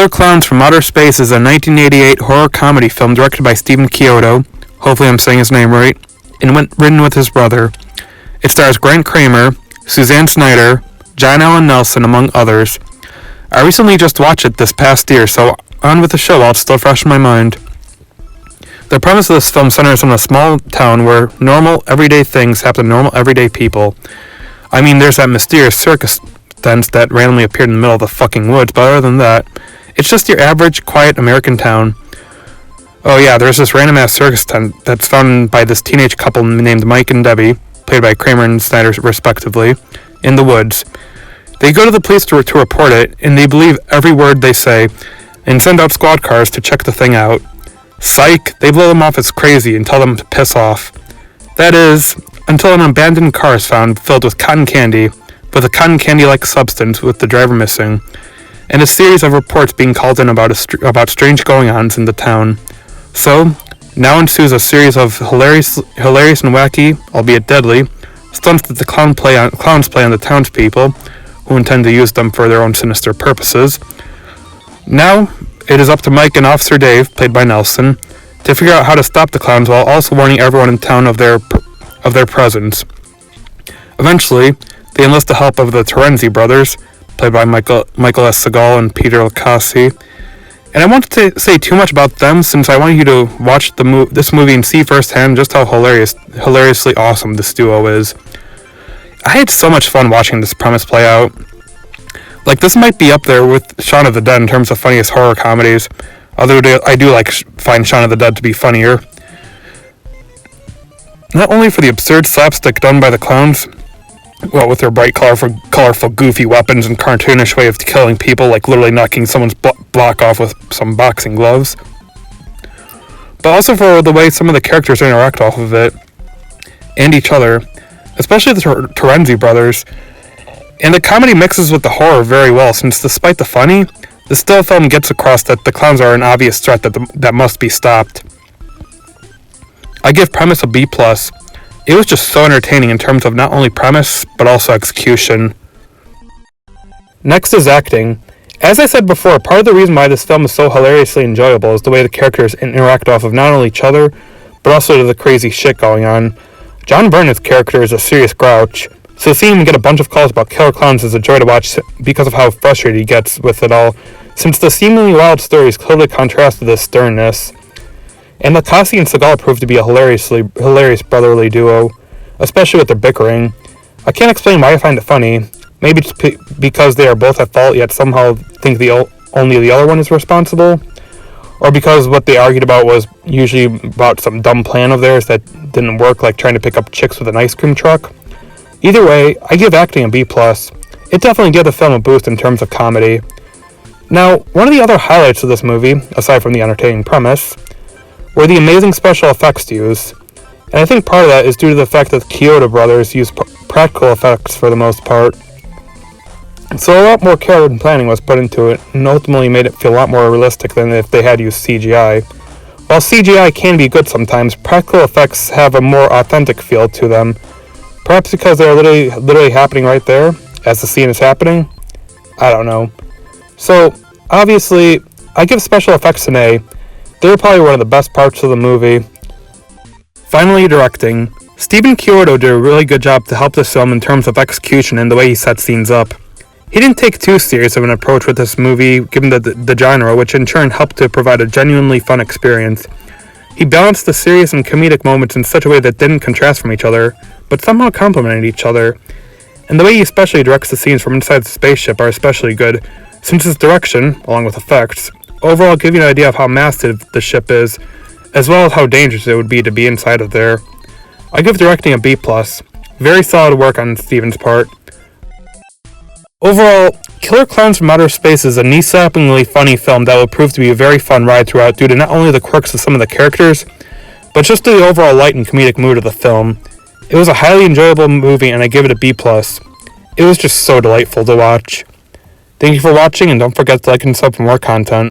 Killer Klowns from Outer Space is a 1988 horror comedy film directed by Stephen Chiodo, hopefully I'm saying his name right, and written with his brother. It stars Grant Kramer, Suzanne Snyder, John Allen Nelson, among others. I recently just watched it this past year, so on with the show while it's still fresh in my mind. The premise of this film centers on a small town where normal, everyday things happen to normal, everyday people. I mean, there's that mysterious circus tent that randomly appeared in the middle of the fucking woods, but other than that, it's just your average, quiet American town. Oh yeah, there's this random-ass circus tent that's found by this teenage couple named Mike and Debbie, played by Kramer and Snyder respectively, in the woods. They go to the police to report it, and they believe every word they say, and send out squad cars to check the thing out. Psych, they blow them off as crazy and tell them to piss off. That is, until an abandoned car is found filled with cotton candy, with a cotton candy-like substance with the driver missing, and a series of reports being called in about strange going-ons in the town. So, now ensues a series of hilarious and wacky, albeit deadly, stunts that the clowns play on the townspeople, who intend to use them for their own sinister purposes. Now, it is up to Mike and Officer Dave, played by Nelson, to figure out how to stop the clowns while also warning everyone in town of their presence. Eventually, they enlist the help of the Terenzi brothers, played by Michael S. Segal and Peter Lacassi. And I won't say too much about them, since I want you to watch this movie and see firsthand just how hilariously awesome this duo is. I had so much fun watching this premise play out. Like, this might be up there with Shaun of the Dead in terms of funniest horror comedies, although I do find Shaun of the Dead to be funnier. Not only for the absurd slapstick done by the clowns, well, with their bright, colorful, goofy weapons and cartoonish way of killing people, like literally knocking someone's block off with some boxing gloves, but also for the way some of the characters interact off of it, and each other, especially the Terenzi brothers. And the comedy mixes with the horror very well, since despite the funny, the still film gets across that the clowns are an obvious threat that must be stopped. I give premise a B+. It was just so entertaining in terms of not only premise, but also execution. Next is acting. As I said before, part of the reason why this film is so hilariously enjoyable is the way the characters interact off of not only each other, but also to the crazy shit going on. John Vernon's character is a serious grouch, so seeing him get a bunch of calls about killer clowns is a joy to watch because of how frustrated he gets with it all, since the seemingly wild stories clearly contrast with his sternness. And Lacassi and Segal proved to be a hilarious brotherly duo, especially with their bickering. I can't explain why I find it funny. Maybe it's because they are both at fault yet somehow think only the other one is responsible, or because what they argued about was usually about some dumb plan of theirs that didn't work, like trying to pick up chicks with an ice cream truck. Either way, I give acting a B+. It definitely gave the film a boost in terms of comedy. Now, one of the other highlights of this movie, aside from the entertaining premise, were the amazing special effects used. And I think part of that is due to the fact that the Chiodo brothers used practical effects for the most part. So a lot more care and planning was put into it, and ultimately made it feel a lot more realistic than if they had used CGI. While CGI can be good sometimes, practical effects have a more authentic feel to them. Perhaps because they're literally happening right there, as the scene is happening? I don't know. So, obviously, I give special effects an A. They're probably one of the best parts of the movie. Finally, directing. Stephen Chiodo did a really good job to help this film in terms of execution and the way he set scenes up. He didn't take too serious of an approach with this movie, given the genre, which in turn helped to provide a genuinely fun experience. He balanced the serious and comedic moments in such a way that didn't contrast from each other, but somehow complemented each other. And the way he especially directs the scenes from inside the spaceship are especially good, since his direction, along with effects, overall give you an idea of how massive the ship is, as well as how dangerous it would be to be inside of there. I give directing a B+. Very solid work on Steven's part. Overall, Killer Klowns from Outer Space is a knee-slappingly funny film that will prove to be a very fun ride throughout due to not only the quirks of some of the characters, but just to the overall light and comedic mood of the film. It was a highly enjoyable movie and I give it a B+. It was just so delightful to watch. Thank you for watching and don't forget to like and sub for more content.